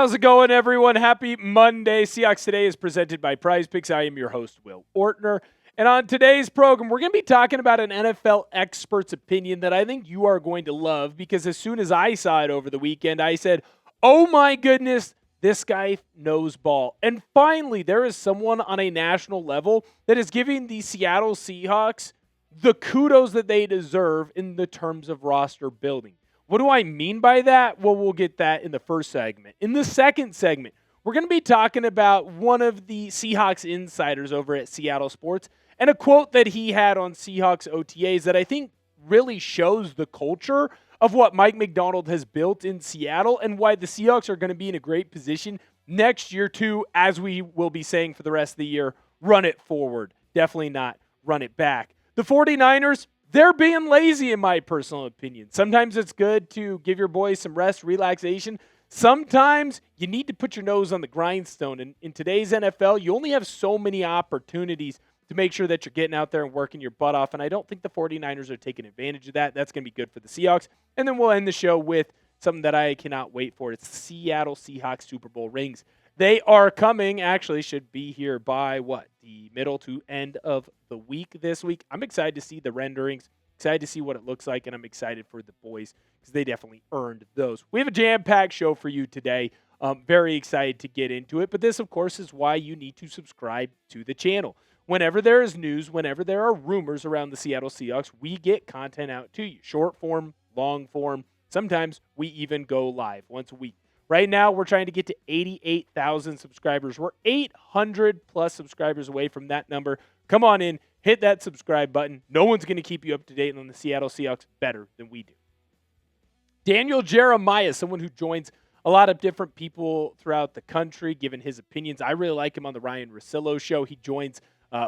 How's it going, everyone? Happy Monday. Seahawks Today is presented by Prize Picks. I am your host, Will Ortner. And on today's program, we're going to be talking about an NFL expert's opinion that I think you are going to love, because as soon as I saw it over the weekend, I said, oh my goodness, this guy knows ball. And finally, there is someone on a national level that is giving the Seattle Seahawks the kudos that they deserve in the terms of roster building. What do I mean by that? Well, we'll get that in the first segment. In the second segment, we're going to be talking about one of the Seahawks insiders over at Seattle Sports and a quote that he had on Seahawks OTAs that I think really shows the culture of what Mike Macdonald has built in Seattle and why the Seahawks are going to be in a great position next year to, as we will be saying for the rest of the year, run it forward. Definitely not run it back. The 49ers, they're being lazy, in my personal opinion. Sometimes it's good to give your boys some rest, relaxation. Sometimes you need to put your nose on the grindstone. And in today's NFL, you only have so many opportunities to make sure that you're getting out there and working your butt off. And I don't think the 49ers are taking advantage of that. That's going to be good for the Seahawks. And then we'll end the show with something that I cannot wait for. It's the Seattle Seahawks Super Bowl rings. They are coming, actually should be here by the middle to end of the week this week. I'm excited to see the renderings, excited to see what it looks like, and I'm excited for the boys because they definitely earned those. We have a jam-packed show for you today. Very excited to get into it, but this, of course, is why you need to subscribe to the channel. Whenever there is news, whenever there are rumors around the Seattle Seahawks, we get content out to you. Short form, long form. Sometimes we even go live once a week. Right now, we're trying to get to 88,000 subscribers. We're 800-plus subscribers away from that number. Come on in, hit that subscribe button. No one's going to keep you up to date on the Seattle Seahawks better than we do. Daniel Jeremiah, someone who joins a lot of different people throughout the country, giving his opinions. I really like him on the Ryan Russillo show. He joins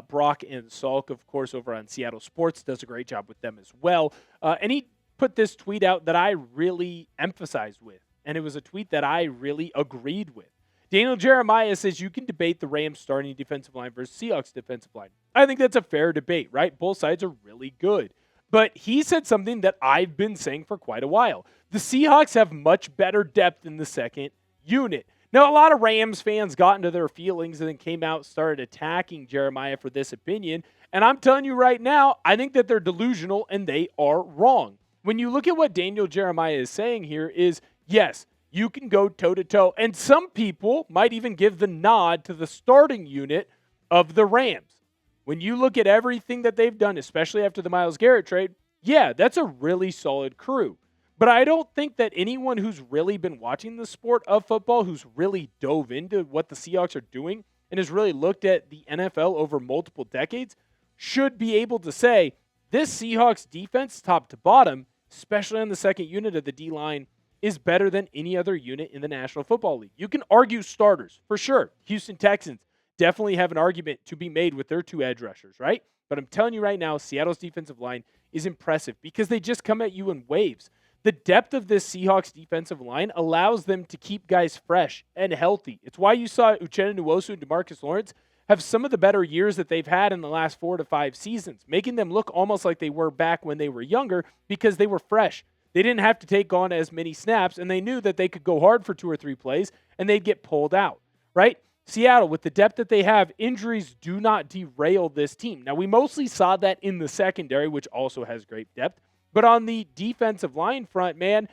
Brock and Salk, of course, over on Seattle Sports. Does a great job with them as well. And he put this tweet out that I really emphasized with. And it was a tweet that I really agreed with. Daniel Jeremiah says you can debate the Rams starting defensive line versus Seahawks defensive line. I think that's a fair debate, right? Both sides are really good. But he said something that I've been saying for quite a while. The Seahawks have much better depth in the second unit. Now, a lot of Rams fans got into their feelings and then came out and started attacking Jeremiah for this opinion. And I'm telling you right now, I think that they're delusional and they are wrong. When you look at what Daniel Jeremiah is saying here is, yes, you can go toe-to-toe, and some people might even give the nod to the starting unit of the Rams. When you look at everything that they've done, especially after the Myles Garrett trade, yeah, that's a really solid crew. But I don't think that anyone who's really been watching the sport of football, who's really dove into what the Seahawks are doing and has really looked at the NFL over multiple decades, should be able to say this Seahawks defense, top to bottom, especially on the second unit of the D-line, is better than any other unit in the National Football League. You can argue starters, for sure. Houston Texans definitely have an argument to be made with their two edge rushers, right? But I'm telling you right now, Seattle's defensive line is impressive because they just come at you in waves. The depth of this Seahawks defensive line allows them to keep guys fresh and healthy. It's why you saw Uchenna Nwosu and DeMarcus Lawrence have some of the better years that they've had in the last 4 to 5 seasons, making them look almost like they were back when they were younger because they were fresh. They didn't have to take on as many snaps, and they knew that they could go hard for 2 or 3 plays, and they'd get pulled out, right? Seattle, with the depth that they have, injuries do not derail this team. Now, we mostly saw that in the secondary, which also has great depth. But on the defensive line front, man,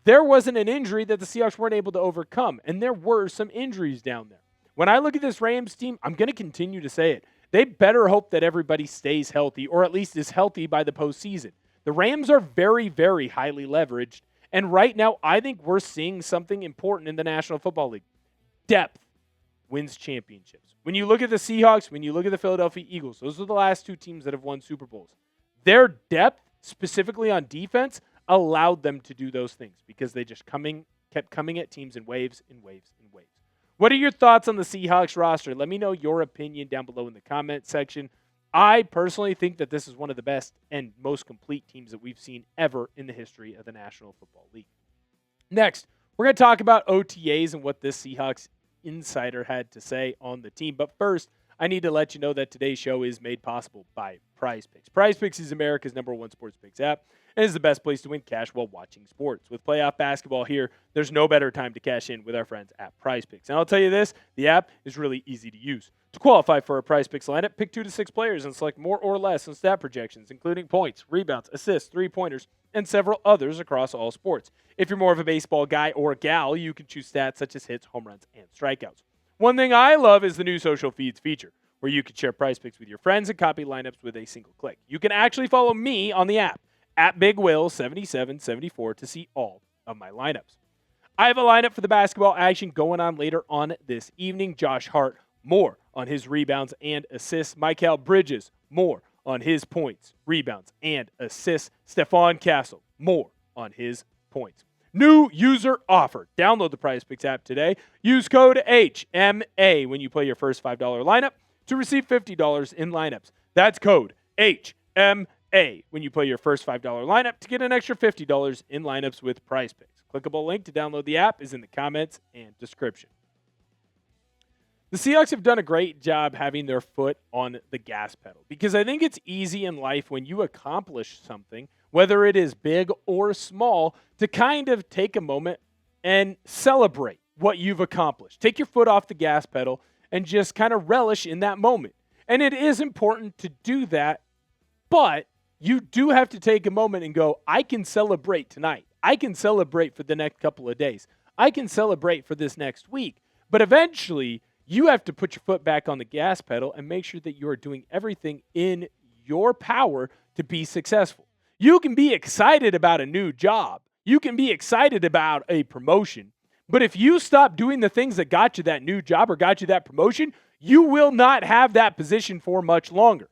there wasn't an injury that the Seahawks weren't able to overcome, and there were some injuries down there. When I look at this Rams team, I'm going to continue to say it. They better hope that everybody stays healthy, or at least is healthy by the postseason. The Rams are very, very highly leveraged, and right now I think we're seeing something important in the National Football League. Depth wins championships. When you look at the Seahawks, when you look at the Philadelphia Eagles, those are the last 2 teams that have won Super Bowls. Their depth, specifically on defense, allowed them to do those things because they just kept coming at teams in waves and waves and waves. What are your thoughts on the Seahawks roster? Let me know your opinion down below in the comment section. I personally think that this is one of the best and most complete teams that we've seen ever in the history of the National Football League. Next, we're going to talk about OTAs and what this Seahawks insider had to say on the team. But first, I need to let you know that today's show is made possible by Prize Picks. Prize Picks is America's #1 sports picks app and is the best place to win cash while watching sports. With playoff basketball here, there's no better time to cash in with our friends at Prize Picks. And I'll tell you this, the app is really easy to use. To qualify for a Prize Picks lineup, pick 2 to 6 players and select more or less on stat projections, including points, rebounds, assists, three-pointers, and several others across all sports. If you're more of a baseball guy or gal, you can choose stats such as hits, home runs, and strikeouts. One thing I love is the new social feeds feature, where you can share Prize Picks with your friends and copy lineups with a single click. You can actually follow me on the app, at BigWill7774, to see all of my lineups. I have a lineup for the basketball action going on later on this evening. Josh Hart, more on his rebounds and assists. Mikal Bridges, more on his points, rebounds, and assists. Stephon Castle, more on his points. New user offer. Download the Prize Picks app today. Use code HMA when you play your first $5 lineup to receive $50 in lineups. That's code HMA when you play your first $5 lineup to get an extra $50 in lineups with Prize Picks. Clickable link to download the app is in the comments and description. The Seahawks have done a great job having their foot on the gas pedal because I think it's easy in life when you accomplish something, whether it is big or small, to kind of take a moment and celebrate what you've accomplished. Take your foot off the gas pedal and just kind of relish in that moment. And it is important to do that, but you do have to take a moment and go, I can celebrate tonight. I can celebrate for the next couple of days. I can celebrate for this next week. But eventually, you have to put your foot back on the gas pedal and make sure that you are doing everything in your power to be successful. You can be excited about a new job. You can be excited about a promotion. But if you stop doing the things that got you that new job or got you that promotion, you will not have that position for much longer.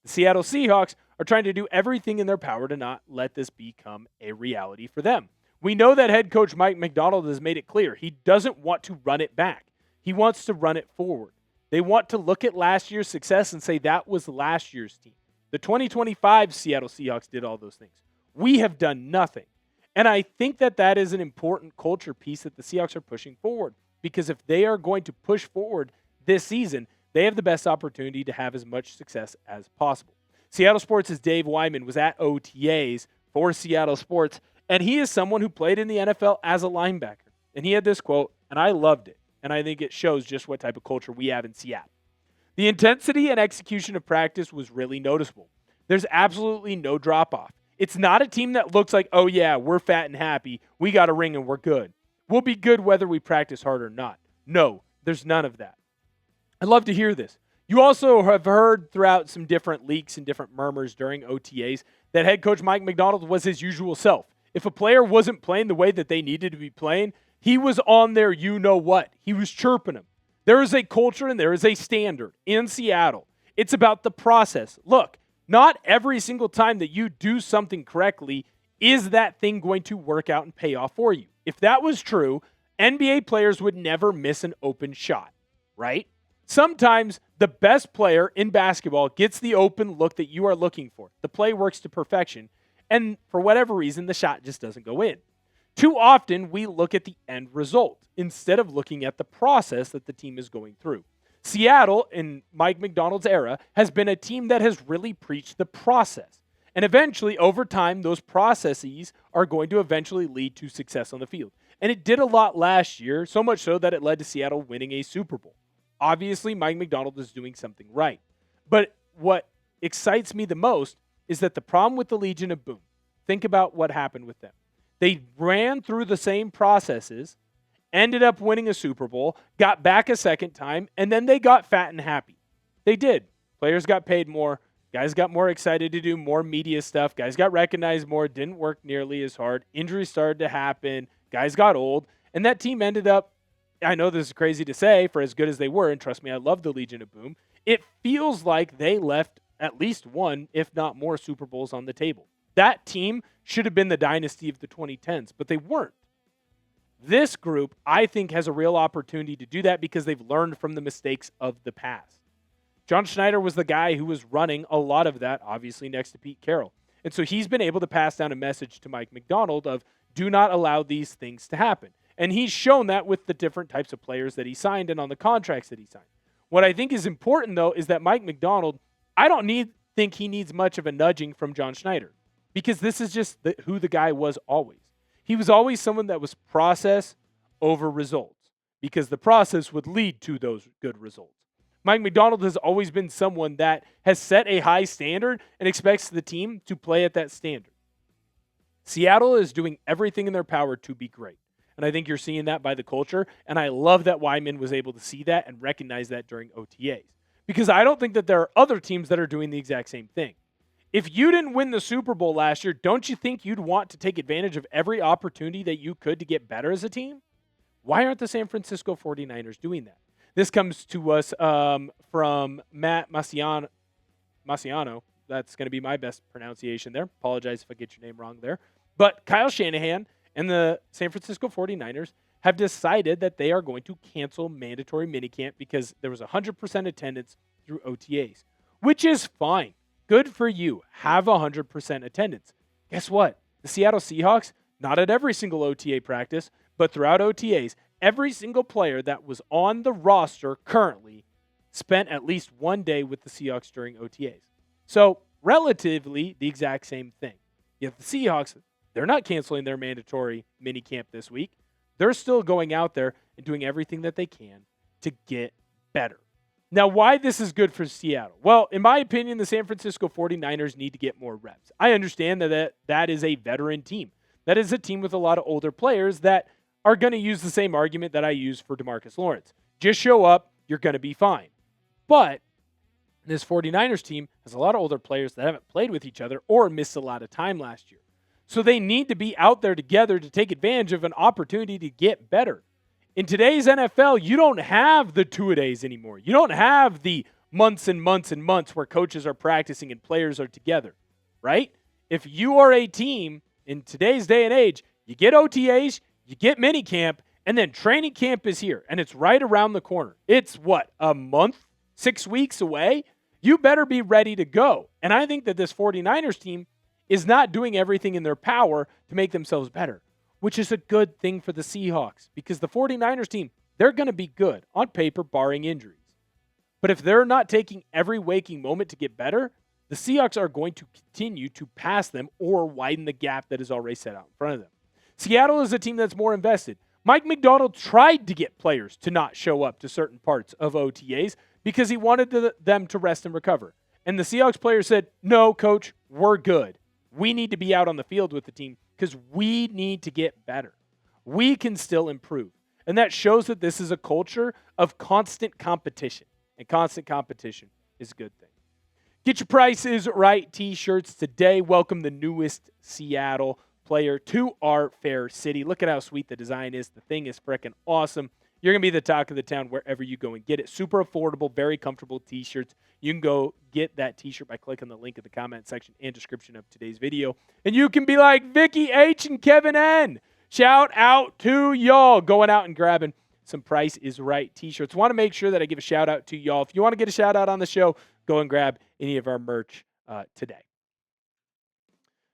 The Seattle Seahawks are trying to do everything in their power to not let this become a reality for them. We know that head coach Mike Macdonald has made it clear he doesn't want to run it back. He wants to run it forward. They want to look at last year's success and say that was last year's team. The 2025 Seattle Seahawks did all those things. We have done nothing. And I think that that is an important culture piece that the Seahawks are pushing forward, because if they are going to push forward this season, they have the best opportunity to have as much success as possible. Seattle Sports' Dave Wyman was at OTAs for Seattle Sports, and he is someone who played in the NFL as a linebacker. And he had this quote, and I loved it. And I think it shows just what type of culture we have in Seattle. The intensity and execution of practice was really noticeable. There's absolutely no drop-off. It's not a team that looks like, oh yeah, we're fat and happy, we got a ring and we're good. We'll be good whether we practice hard or not. No, there's none of that. I'd love to hear this. You also have heard throughout some different leaks and different murmurs during OTAs that head coach Mike Macdonald was his usual self. If a player wasn't playing the way that they needed to be playing, he was on there, you know what. He was chirping them. There is a culture and there is a standard in Seattle. It's about the process. Look, not every single time that you do something correctly is that thing going to work out and pay off for you. If that was true, NBA players would never miss an open shot, right? Sometimes the best player in basketball gets the open look that you are looking for. The play works to perfection, and for whatever reason, the shot just doesn't go in. Too often, we look at the end result instead of looking at the process that the team is going through. Seattle, in Mike Macdonald's era, has been a team that has really preached the process. And eventually, over time, those processes are going to eventually lead to success on the field. And it did a lot last year, so much so that it led to Seattle winning a Super Bowl. Obviously, Mike Macdonald is doing something right. But what excites me the most is that the problem with the Legion of Boom, think about what happened with them. They ran through the same processes, ended up winning a Super Bowl, got back a second time, and then they got fat and happy. They did. Players got paid more. Guys got more excited to do more media stuff. Guys got recognized more. Didn't work nearly as hard. Injuries started to happen. Guys got old. And that team ended up, I know this is crazy to say, for as good as they were, and trust me, I love the Legion of Boom, it feels like they left at least one, if not more, Super Bowls on the table. That team should have been the dynasty of the 2010s, but they weren't. This group, I think, has a real opportunity to do that because they've learned from the mistakes of the past. John Schneider was the guy who was running a lot of that, obviously next to Pete Carroll. And so he's been able to pass down a message to Mike Macdonald of do not allow these things to happen. And he's shown that with the different types of players that he signed and on the contracts that he signed. What I think is important, though, is that Mike Macdonald, I don't think he needs much of a nudging from John Schneider, because this is just who the guy was always. He was always someone that was process over results, because the process would lead to those good results. Mike Macdonald has always been someone that has set a high standard and expects the team to play at that standard. Seattle is doing everything in their power to be great. And I think you're seeing that by the culture. And I love that Wyman was able to see that and recognize that during OTAs. Because I don't think that there are other teams that are doing the exact same thing. If you didn't win the Super Bowl last year, don't you think you'd want to take advantage of every opportunity that you could to get better as a team? Why aren't the San Francisco 49ers doing that? This comes to us from Matt Massiano. That's going to be my best pronunciation there. Apologize if I get your name wrong there. But Kyle Shanahan and the San Francisco 49ers have decided that they are going to cancel mandatory minicamp because there was 100% attendance through OTAs, which is fine. Good for you. Have 100% attendance. Guess what? The Seattle Seahawks, not at every single OTA practice, but throughout OTAs, every single player that was on the roster currently spent at least one day with the Seahawks during OTAs. So, relatively, the exact same thing. Yet the Seahawks, they're not canceling their mandatory minicamp this week. They're still going out there and doing everything that they can to get better. Now, why this is good for Seattle? Well, in my opinion, the San Francisco 49ers need to get more reps. I understand that is a veteran team. That is a team with a lot of older players that are going to use the same argument that I use for DeMarcus Lawrence. Just show up, you're going to be fine. But this 49ers team has a lot of older players that haven't played with each other or missed a lot of time last year. So they need to be out there together to take advantage of an opportunity to get better. In today's NFL, you don't have the two-a-days anymore. You don't have the months and months and months where coaches are practicing and players are together, right? If you are a team in today's day and age, you get OTAs, you get minicamp, and then training camp is here, and it's right around the corner. It's what, a month, 6 weeks away? You better be ready to go. And I think that this 49ers team is not doing everything in their power to make themselves better, which is a good thing for the Seahawks because the 49ers team, they're going to be good on paper, barring injuries. But if they're not taking every waking moment to get better, the Seahawks are going to continue to pass them or widen the gap that is already set out in front of them. Seattle is a team that's more invested. Mike Macdonald tried to get players to not show up to certain parts of OTAs because he wanted them to rest and recover. And the Seahawks players said, no, coach, we're good. We need to be out on the field with the team because we need to get better. We can still improve. And that shows that this is a culture of constant competition. And constant competition is a good thing. Get your prices right t-shirts today. Welcome the newest Seattle player to our fair city. Look at how sweet the design is. The thing is freaking awesome. You're going to be the talk of the town wherever you go and get it. Super affordable, very comfortable t-shirts. You can go get that t-shirt by clicking the link in the comment section and description of today's video. And you can be like Vicky H and Kevin N. Shout out to y'all going out and grabbing some Price is Right t-shirts. Want to make sure that I give a shout out to y'all. If you want to get a shout out on the show, go and grab any of our merch today.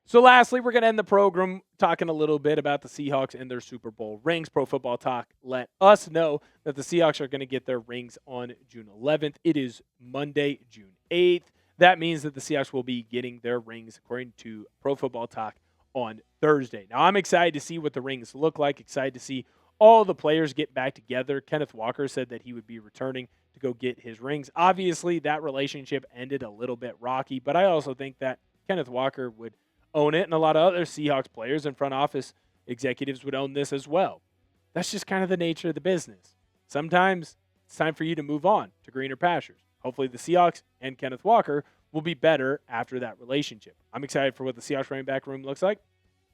So lastly, we're going to end the program talking a little bit about the Seahawks and their Super Bowl rings. Pro Football Talk let us know that the Seahawks are going to get their rings on June 11th. It is Monday, June 8th. That means that the Seahawks will be getting their rings, according to Pro Football Talk, on Thursday. Now, I'm excited to see what the rings look like, excited to see all the players get back together. Kenneth Walker said that he would be returning to go get his rings. Obviously, that relationship ended a little bit rocky, but I also think that Kenneth Walker would own it, and a lot of other Seahawks players and front office executives would own this as well. That's just kind of the nature of the business. Sometimes it's time for you to move on to greener pastures. Hopefully the Seahawks and Kenneth Walker will be better after that relationship. I'm excited for what the Seahawks running back room looks like.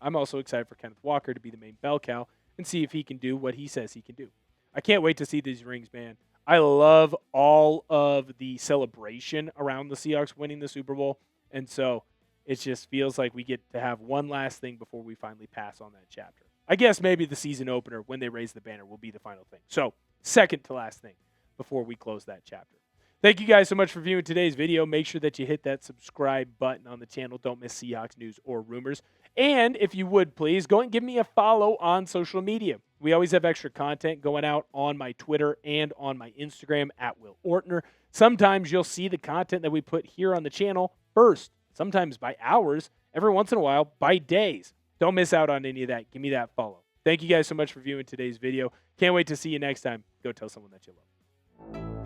I'm also excited for Kenneth Walker to be the main bell cow and see if he can do what he says he can do. I can't wait to see these rings, man. I love all of the celebration around the Seahawks winning the Super Bowl, and so it just feels like we get to have one last thing before we finally pass on that chapter. I guess maybe the season opener, when they raise the banner, will be the final thing. So, second to last thing before we close that chapter. Thank you guys so much for viewing today's video. Make sure that you hit that subscribe button on the channel. Don't miss Seahawks news or rumors. And if you would, please, go and give me a follow on social media. We always have extra content going out on my Twitter and on my Instagram at Will Ortner. Sometimes you'll see the content that we put here on the channel first, sometimes by hours, every once in a while by days. Don't miss out on any of that. Give me that follow. Thank you guys so much for viewing today's video. Can't wait to see you next time. Go tell someone that you love.